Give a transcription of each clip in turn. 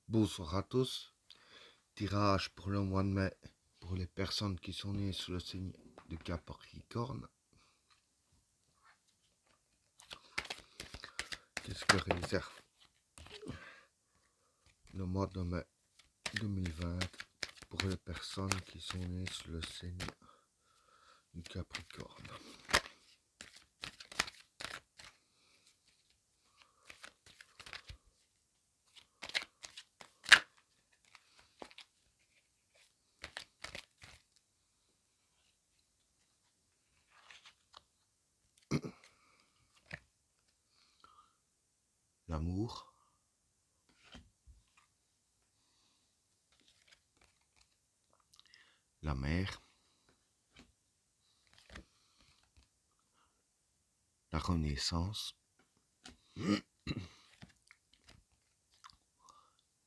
Bonsoir à tous. Tirage pour le mois de mai pour les personnes qui sont nées sous le signe de Capricorne. Qu'est-ce que réserve le mois de mai 2020 pour les personnes qui sont nées sous le signe du Capricorne? L'amour, la mer, la renaissance,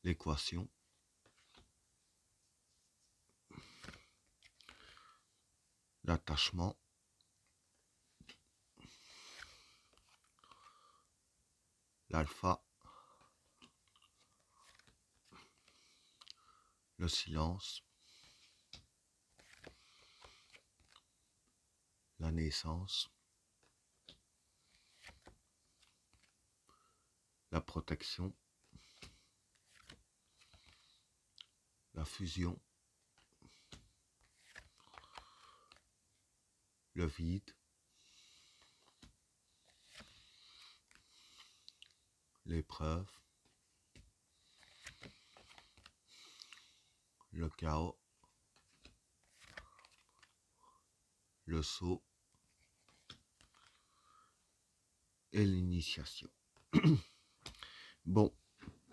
l'équation, l'attachement, l'alpha, le silence, la naissance, la protection, la fusion, le vide, l'épreuve, le chaos, le saut et l'initiation. Bon,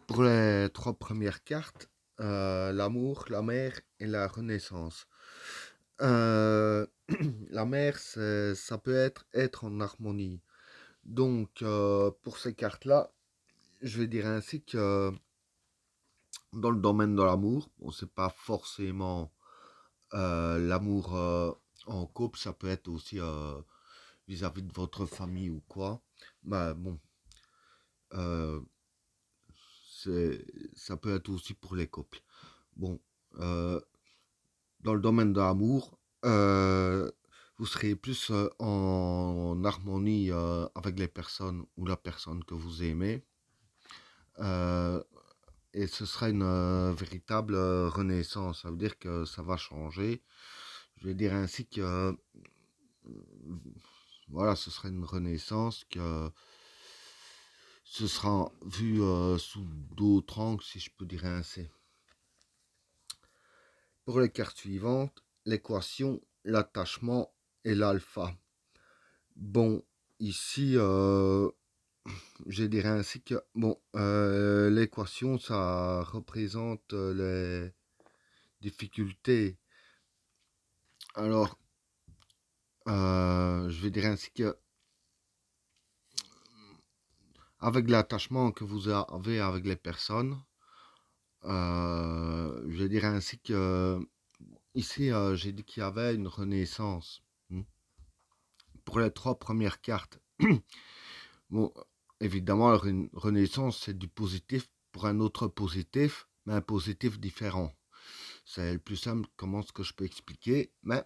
pour les trois premières cartes, l'amour, la mer et la renaissance. Euh, la mer, ça peut être en harmonie. Donc, pour ces cartes-là, je vais dire ainsi que dans le domaine de l'amour, bon, c'est pas forcément l'amour en couple, ça peut être aussi vis-à-vis de votre famille ou quoi. Bah bon, euh, ça peut être aussi pour les couples. Bon, euh, dans le domaine de l'amour, vous serez plus en harmonie avec les personnes ou la personne que vous aimez. Euh, et ce sera une véritable renaissance. Ça veut dire que ça va changer. Je vais dire ainsi que voilà, ce sera une renaissance, que ce sera vu sous d'autres angles, si je peux dire ainsi. Pour les cartes suivantes, l'équation, l'attachement et l'alpha. Bon, ici, je dirais ainsi que bon, l'équation, ça représente les difficultés. Alors, je vais dire ainsi que avec l'attachement que vous avez avec les personnes, je dirais ainsi que ici, j'ai dit qu'il y avait une renaissance. Pour les trois premières cartes, bon, évidemment, la renaissance, c'est du positif pour un autre positif, mais un positif différent. C'est le plus simple, comment est-ce que je peux expliquer, mais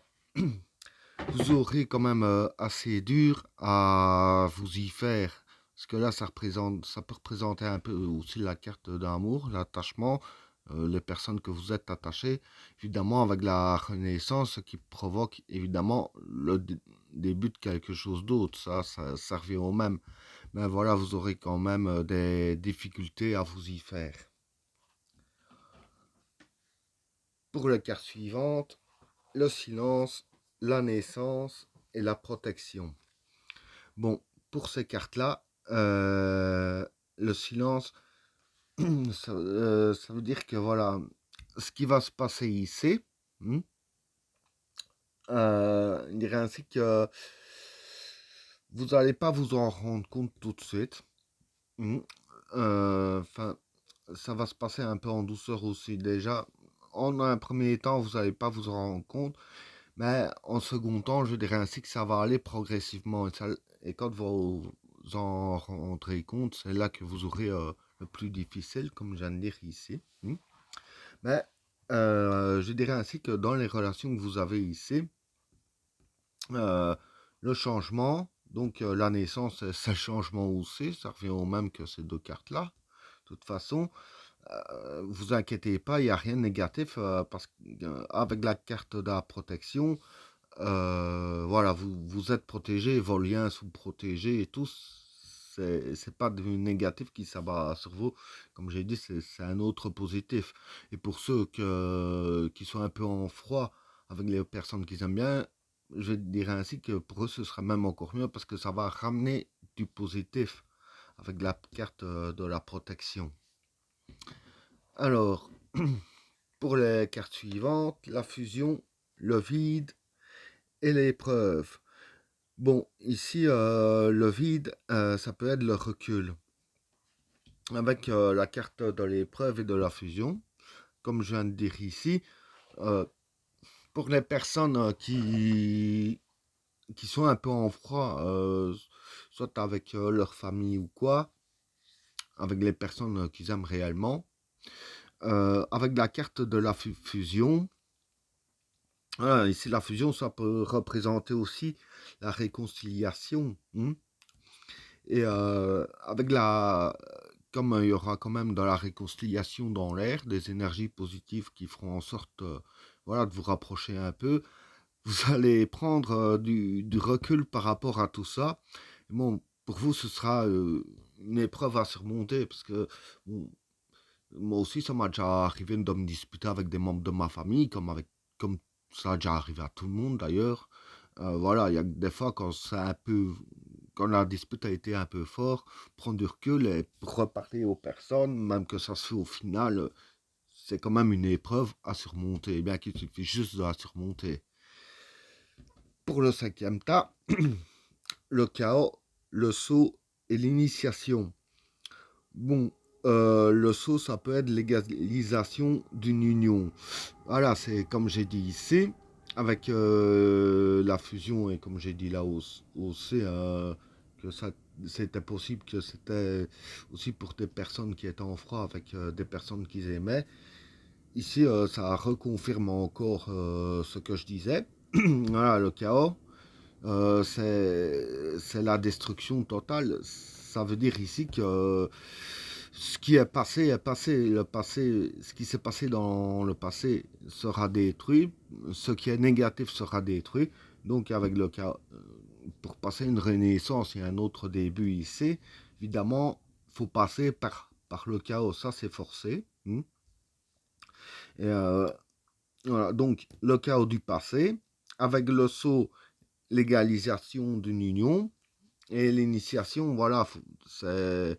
vous aurez quand même assez dur à vous y faire. Parce que là, ça peut représenter un peu aussi la carte d'amour, l'attachement, les personnes que vous êtes attachées. Évidemment, avec la renaissance, ce qui provoque évidemment le début de quelque chose d'autre. Ça revient au même. Mais voilà, vous aurez quand même des difficultés à vous y faire. Pour la carte suivante, le silence, la naissance et la protection. Bon, pour ces cartes-là, le silence, ça veut dire que voilà, ce qui va se passer ici, il dirait ainsi que vous n'allez pas vous en rendre compte tout de suite. Enfin, ça va se passer un peu en douceur aussi. Déjà, en un premier temps, vous n'allez pas vous en rendre compte. Mais en second temps, je dirais ainsi que ça va aller progressivement. Et quand vous en rendrez compte, c'est là que vous aurez le plus difficile, comme je viens de dire ici. Mais je dirais ainsi que dans les relations que vous avez ici, euh, le changement, donc la naissance, c'est le changement aussi, ça revient au même que ces deux cartes-là. De toute façon, vous inquiétez pas, il n'y a rien de négatif parce qu'avec la carte de la protection, voilà, vous êtes protégé, vos liens sont protégés et tout. C'est pas du négatif qui s'abat sur vous. Comme j'ai dit, c'est un autre positif. Et pour ceux qui sont un peu en froid avec les personnes qu'ils aiment bien, je dirais ainsi que pour eux, ce sera même encore mieux parce que ça va ramener du positif avec la carte de la protection. Alors, pour les cartes suivantes, la fusion, le vide et l'épreuve. Bon, ici, le vide, ça peut être le recul. Avec la carte de l'épreuve et de la fusion, comme je viens de dire ici, euh, pour les personnes qui sont un peu en froid, soit avec leur famille ou quoi, avec les personnes qu'ils aiment réellement, avec la carte de la fusion, voilà, ici la fusion, ça peut représenter aussi la réconciliation. Et avec comme il y aura quand même de la réconciliation dans l'air, des énergies positives qui feront en sorte voilà, de vous rapprocher un peu, vous allez prendre du recul par rapport à tout ça. Bon, pour vous, ce sera une épreuve à surmonter parce que bon, moi aussi, ça m'a déjà arrivé de me disputer avec des membres de ma famille, comme ça a déjà arrivé à tout le monde d'ailleurs. Voilà, il y a des fois quand la dispute a été un peu fort, prendre du recul et reparler aux personnes, même que ça se fait au final, c'est quand même une épreuve à surmonter, bien qu'il suffit juste de la surmonter. Pour le cinquième tas, le chaos, le saut et l'initiation. Bon, le saut, ça peut être l'égalisation d'une union. Voilà, c'est comme j'ai dit ici, avec la fusion et comme j'ai dit là aussi, que ça c'était possible, que c'était aussi pour des personnes qui étaient en froid avec des personnes qu'ils aimaient. Ici, ça reconfirme encore ce que je disais. Voilà, le chaos, c'est la destruction totale. Ça veut dire ici que ce qui est passé est passé. Le passé, ce qui s'est passé dans le passé sera détruit. Ce qui est négatif sera détruit. Donc avec le chaos, pour passer une renaissance et un autre début ici, évidemment, faut passer par le chaos. Ça, c'est forcé. Et voilà, donc le chaos du passé, avec le saut, l'égalisation d'une union, et l'initiation, voilà, ça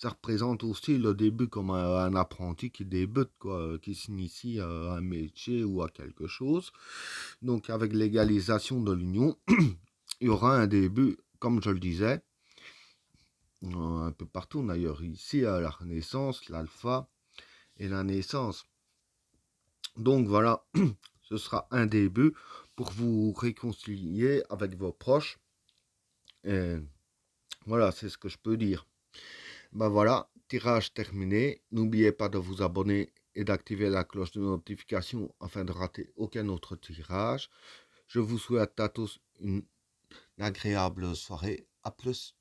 représente aussi le début comme un apprenti qui débute, quoi, qui s'initie à un métier ou à quelque chose. Donc avec l'égalisation de l'union, il y aura un début, comme je le disais, un peu partout d'ailleurs, ici à la Renaissance, l'alpha et la naissance. Donc voilà, ce sera un début pour vous réconcilier avec vos proches. Et voilà, c'est ce que je peux dire. Ben voilà, tirage terminé. N'oubliez pas de vous abonner et d'activer la cloche de notification afin de rater aucun autre tirage. Je vous souhaite à tous une agréable soirée. À plus.